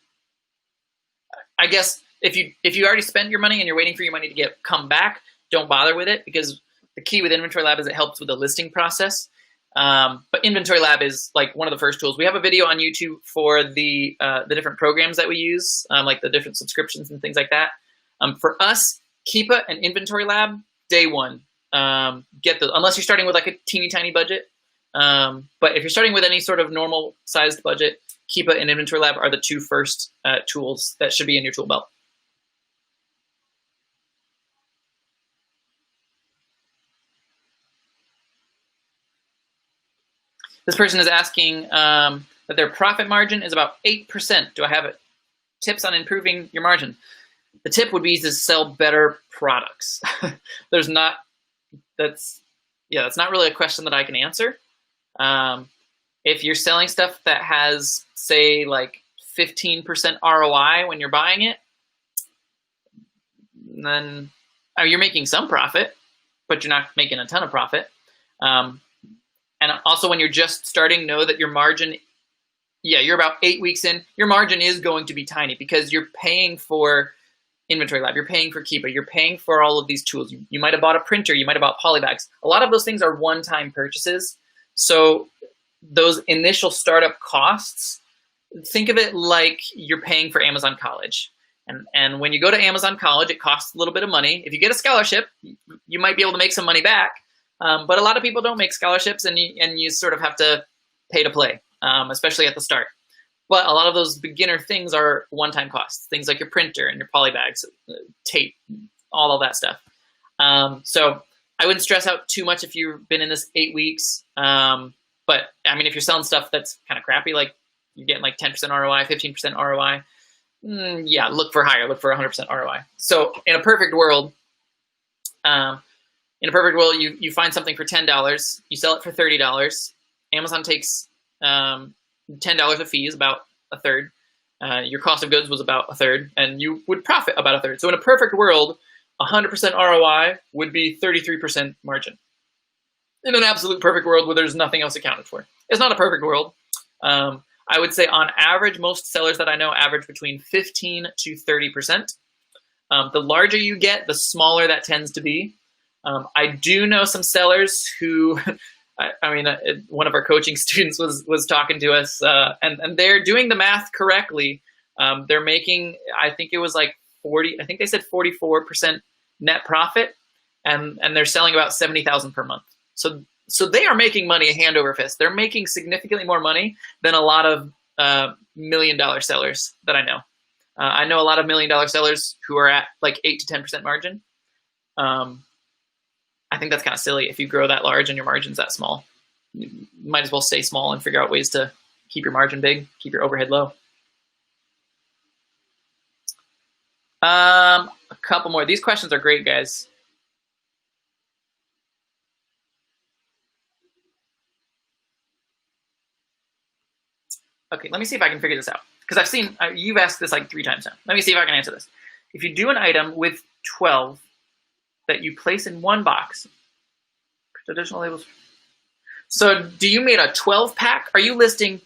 I guess if you already spent your money and you're waiting for your money to come back, don't bother with it, because the key with Inventory Lab is it helps with the listing process. But Inventory Lab is like one of the first tools. We have a video on YouTube for the different programs that we use, like the different subscriptions and things like that. For us, Keepa and Inventory Lab, day one. Get those, unless you're starting with like a teeny tiny budget. But if you're starting with any sort of normal sized budget, Keepa and Inventory Lab are the two first tools that should be in your tool belt. This person is asking that their profit margin is about 8%. Do I have tips on improving your margin? The tip would be to sell better products. That's not really a question that I can answer. If you're selling stuff that has, say, like 15% ROI when you're buying it, then you're making some profit, but you're not making a ton of profit. And also when you're just starting, know that your margin, you're about 8 weeks in, your margin is going to be tiny because you're paying for Inventory Lab, you're paying for Keepa, you're paying for all of these tools. You might have bought a printer, you might have bought polybags. A lot of those things are one-time purchases. So those initial startup costs, think of it like you're paying for Amazon College. And when you go to Amazon College, it costs a little bit of money. If you get a scholarship, you might be able to make some money back. But a lot of people don't make scholarships, and you sort of have to pay to play, especially at the start. But a lot of those beginner things are one-time costs, things like your printer and your polybags, tape, all of that stuff. So I wouldn't stress out too much if you've been in this 8 weeks. But I mean, if you're selling stuff that's kind of crappy, like you're getting like 10% ROI, 15% ROI, yeah, look for higher, look for 100% ROI. So in a perfect world, you find something for $10, you sell it for $30. Amazon takes $10 of fees, about a third. Your cost of goods was about a third, and you would profit about a third. So in a perfect world, 100% ROI would be 33% margin. In an absolute perfect world where there's nothing else accounted for. It's not a perfect world. I would say on average, most sellers that I know average between 15 to 30%. The larger you get, the smaller that tends to be. I do know some sellers who, one of our coaching students was talking to us, and they're doing the math correctly. They're making, I think it was like 40, I think they said 44% net profit, and they're selling about 70,000 per month. So they are making money hand over fist. They're making significantly more money than a lot of $1 million sellers that I know. I know a lot of $1 million sellers who are at like 8 to 10% margin. I think that's kind of silly if you grow that large and your margin's that small. You might as well stay small and figure out ways to keep your margin big, keep your overhead low. A couple more. These questions are great, guys. Okay, let me see if I can figure this out. Because I've seen, you've asked this like 3 times now. Let me see if I can answer this. If you do an item with 12 that you place in one box, traditional labels. So do you make a 12 pack? Are you listing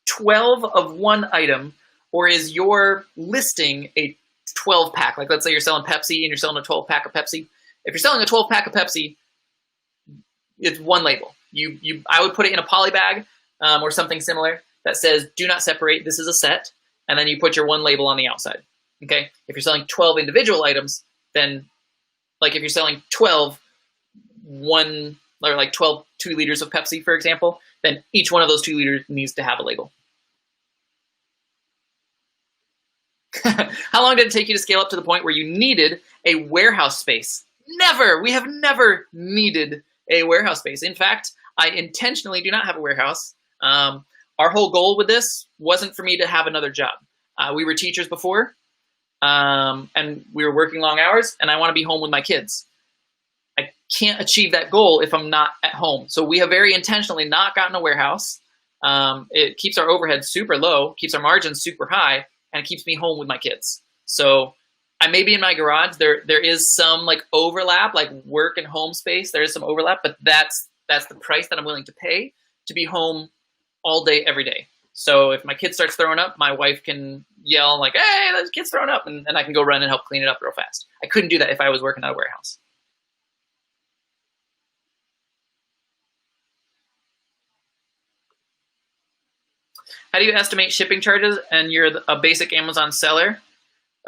12 of one item, or is your listing a 12 pack? Like let's say you're selling Pepsi and you're selling a 12 pack of Pepsi. If you're selling a 12 pack of Pepsi, it's one label. I would put it in a poly bag or something similar that says do not separate, this is a set, and then you put your one label on the outside. Okay? If you're selling 12 individual items, then like if you're selling 12 2 liters of Pepsi, for example, then each one of those 2 liters needs to have a label. How long did it take you to scale up to the point where you needed a warehouse space? Never! We have never needed a warehouse space. In fact, I intentionally do not have a warehouse. Our whole goal with this wasn't for me to have another job. We were teachers before, and we were working long hours, and I want to be home with my kids. I can't achieve that goal if I'm not at home. So we have very intentionally not gotten a warehouse. It keeps our overhead super low, keeps our margins super high, and it keeps me home with my kids. So I may be in my garage. There is some like overlap, like work and home space. There is some overlap, but that's the price that I'm willing to pay to be home all day, every day. So if my kid starts throwing up, my wife can yell like, hey, that kid's throwing up, and I can go run and help clean it up real fast. I couldn't do that if I was working at a warehouse. How do you estimate shipping charges and you're a basic Amazon seller?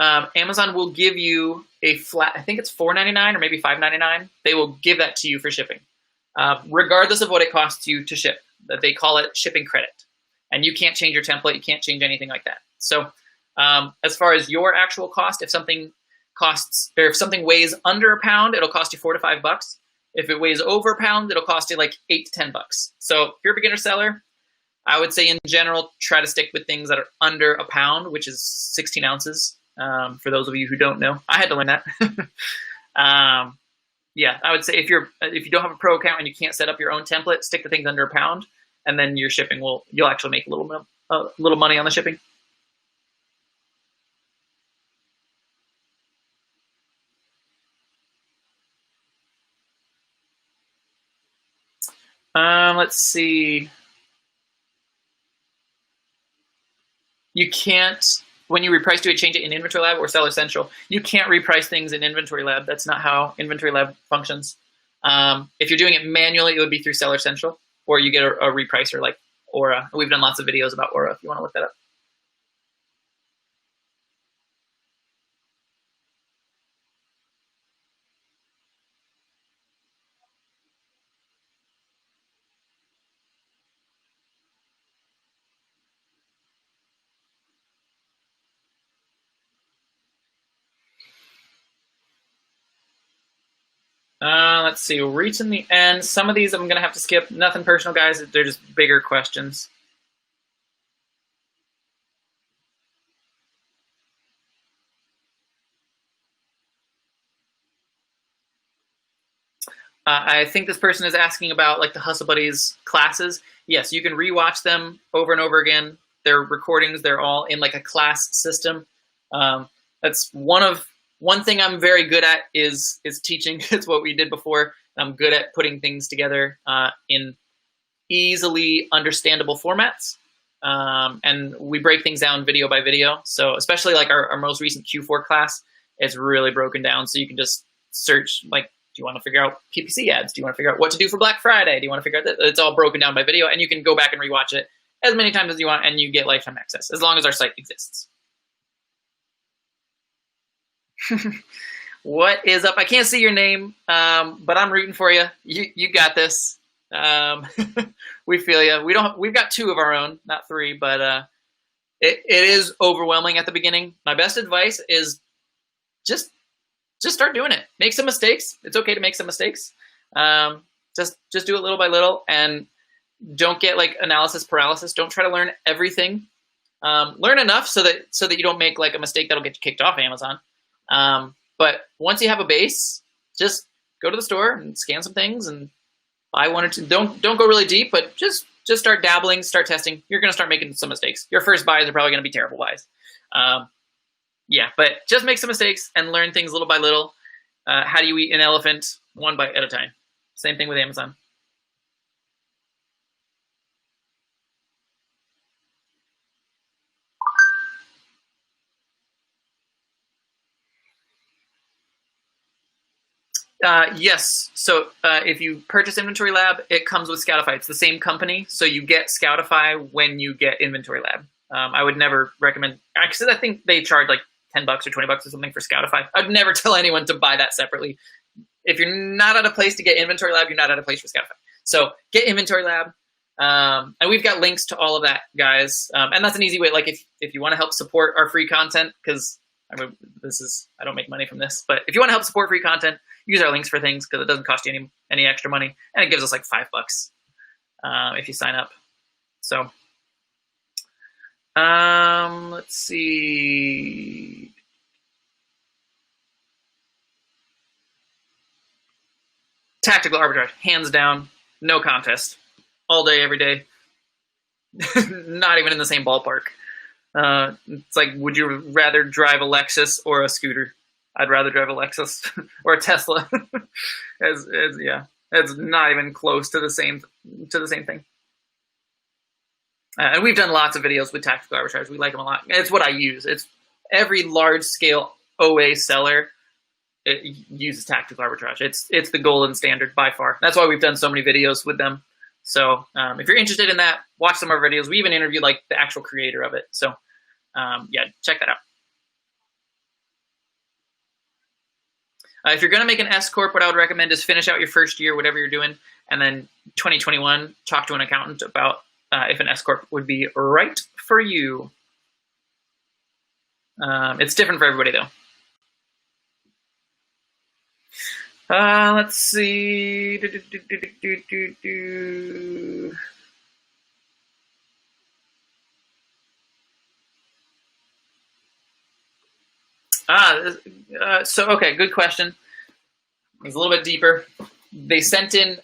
Amazon will give you a flat, I think it's $4.99 or maybe $5.99. They will give that to you for shipping, regardless of what it costs you to ship. They call it shipping credit. And you can't change your template. You can't change anything like that. So as far as your actual cost, if something weighs under a pound, it'll cost you $4 to $5. If it weighs over a pound, it'll cost you like $8 to $10. So if you're a beginner seller, I would say in general, try to stick with things that are under a pound, which is 16 ounces. For those of you who don't know, I had to learn that. Yeah, I would say if you don't have a pro account and you can't set up your own template, stick to things under a pound, and then your shipping you'll actually make a little money on the shipping. Let's see. You can't, when you reprice, do it, change it in Inventory Lab or Seller Central. You can't reprice things in Inventory Lab. That's not how Inventory Lab functions. If you're doing it manually, it would be through Seller Central, or you get a repricer like Aura. We've done lots of videos about Aura if you want to look that up. Let's see, we're reaching the end. Some of these I'm going to have to skip. Nothing personal, guys. They're just bigger questions. I think this person is asking about like the Hustle Buddies classes. Yes, you can rewatch them over and over again. They're recordings. They're all in like a class system. That's one thing I'm very good at is teaching. It's what we did before. I'm good at putting things together in easily understandable formats. And we break things down video by video. So especially like our most recent Q4 class, it's really broken down. So you can just search like, do you want to figure out PPC ads? Do you want to figure out what to do for Black Friday? Do you want to figure out that? It's all broken down by video, and you can go back and rewatch it as many times as you want, and you get lifetime access as long as our site exists. What is up? I can't see your name, but I'm rooting for you. You got this. We feel you. We've got 2 of our own, not 3, but it is overwhelming at the beginning. My best advice is just start doing it. Make some mistakes. It's okay to make some mistakes. Just do it little by little, and don't get like analysis paralysis. Don't try to learn everything. Learn enough so that you don't make like a mistake that'll get you kicked off Amazon. But once you have a base, just go to the store and scan some things and buy 1 or 2. Don't go really deep, but just start dabbling, start testing. You're gonna start making some mistakes. Your first buys are probably gonna be terrible buys. Yeah, but just make some mistakes and learn things little by little. How do you eat an elephant? 1 bite at a time. Same thing with Amazon. Yes. So if you purchase Inventory Lab, it comes with Scoutify. It's the same company, so you get Scoutify when you get Inventory Lab. I would never recommend, because I think they charge like $10 or $20 or something for Scoutify. I'd never tell anyone to buy that separately. If you're not at a place to get Inventory Lab, you're not at a place for Scoutify. So get Inventory Lab. And we've got links to all of that, guys. And that's an easy way. Like if you want to help support our free content, because I don't make money from this, but if you want to help support free content, use our links for things because it doesn't cost you any extra money, and it gives us like $5 if you sign up. So let's see. Tactical arbitrage, hands down, no contest. All day, every day. Not even in the same ballpark. It's like, would you rather drive a Lexus or a scooter? I'd rather drive a Lexus or a Tesla. Yeah, it's not even close to the same thing. And we've done lots of videos with tactical arbitrage. We like them a lot. It's what I use. It's every large scale OA seller uses tactical arbitrage. It's the golden standard by far. That's why we've done so many videos with them. So if you're interested in that, watch some of our videos. We even interviewed like the actual creator of it. So yeah, check that out. If you're going to make an S Corp, what I would recommend is finish out your first year, whatever you're doing, and then 2021, talk to an accountant about if an S Corp would be right for you. It's different for everybody, though. Let's see. Okay, good question. It's a little bit deeper. They sent in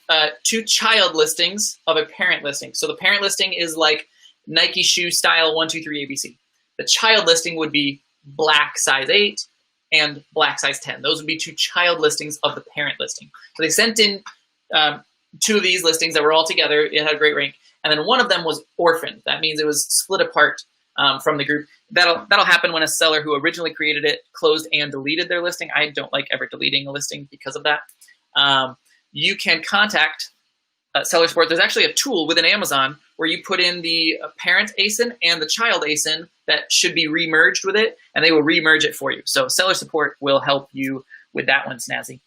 2 child listings of a parent listing. So the parent listing is like Nike shoe style 1, 2, 3 ABC. The child listing would be black size 8 and black size 10. Those would be 2 child listings of the parent listing. So they sent in 2 of these listings that were all together. It had a great rank. And then one of them was orphaned. That means it was split apart from the group. That'll happen when a seller who originally created it closed and deleted their listing. I don't like ever deleting a listing because of that. You can contact seller support. There's actually a tool within Amazon where you put in the parent ASIN and the child ASIN that should be remerged with it, and they will remerge it for you. So seller support will help you with that one, Snazzy.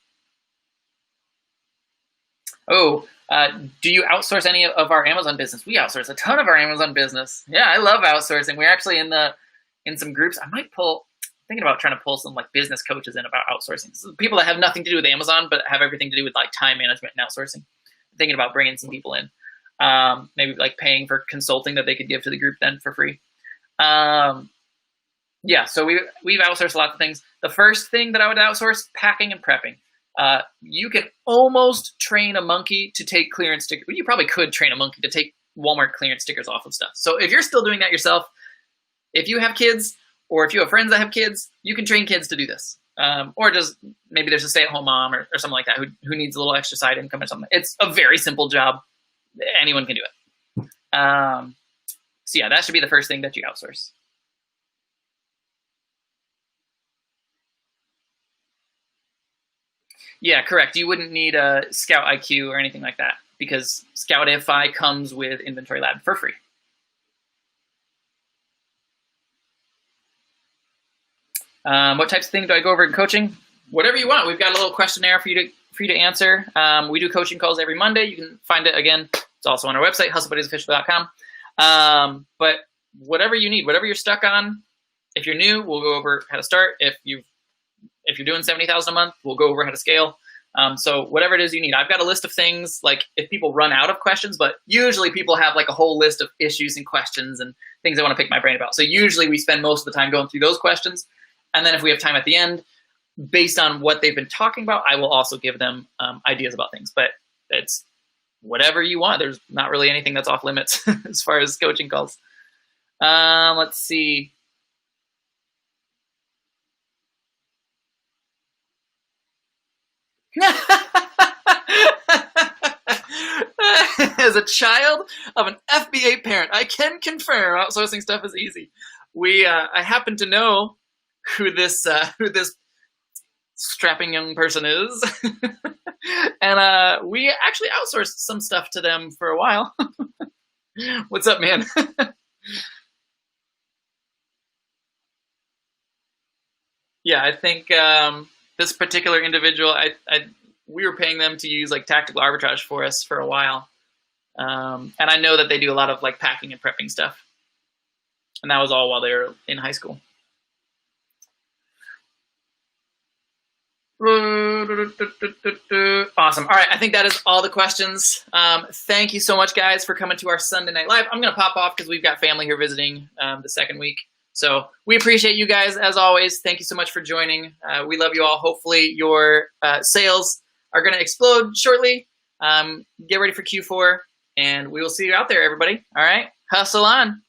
Oh, do you outsource any of our Amazon business? We outsource a ton of our Amazon business. Yeah, I love outsourcing. We're actually in some groups. I might pull thinking about trying to pull some like business coaches in about outsourcing. So people that have nothing to do with Amazon, but have everything to do with like time management and outsourcing. I'm thinking about bringing some people in, maybe like paying for consulting that they could give to the group then for free. Yeah, so we've outsourced lots of things. The first thing that I would outsource, packing and prepping. You can almost train a monkey to take clearance stickers. You probably could train a monkey to take Walmart clearance stickers off of stuff. So if you're still doing that yourself, if you have kids or if you have friends that have kids, you can train kids to do this. Or just maybe there's a stay-at-home mom or something like that who needs a little extra side income or something. It's a very simple job. Anyone can do it. So yeah, that should be the first thing that you outsource. Yeah, correct. You wouldn't need a Scout IQ or anything like that because Scout FI comes with Inventory Lab for free. What types of things do I go over in coaching? Whatever you want. We've got a little questionnaire for you to answer. We do coaching calls every Monday. You can find it again. It's also on our website, hustlebuddiesofficial.com. But whatever you need, whatever you're stuck on, if you're new, we'll go over how to start. If you're doing $70,000 a month, we'll go over how to scale. So whatever it is you need, I've got a list of things. Like if people run out of questions, but usually people have like a whole list of issues and questions and things they want to pick my brain about. So usually we spend most of the time going through those questions. And then if we have time at the end, based on what they've been talking about, I will also give them ideas about things. But it's whatever you want. There's not really anything that's off limits as far as coaching calls. Let's see. As a child of an FBA parent, I can confirm outsourcing stuff is easy. I happen to know who this strapping young person is, and we actually outsourced some stuff to them for a while. What's up, man? Yeah, I think this particular individual, we were paying them to use like tactical arbitrage for us for a while. And I know that they do a lot of like packing and prepping stuff. And that was all while they were in high school. Awesome. All right, I think that is all the questions. Thank you so much, guys, for coming to our Sunday Night Live. I'm going to pop off because we've got family here visiting the second week. So we appreciate you guys, as always. Thank you so much for joining. We love you all. Hopefully your sales are going to explode shortly. Get ready for Q4, and we will see you out there, everybody. All right? Hustle on.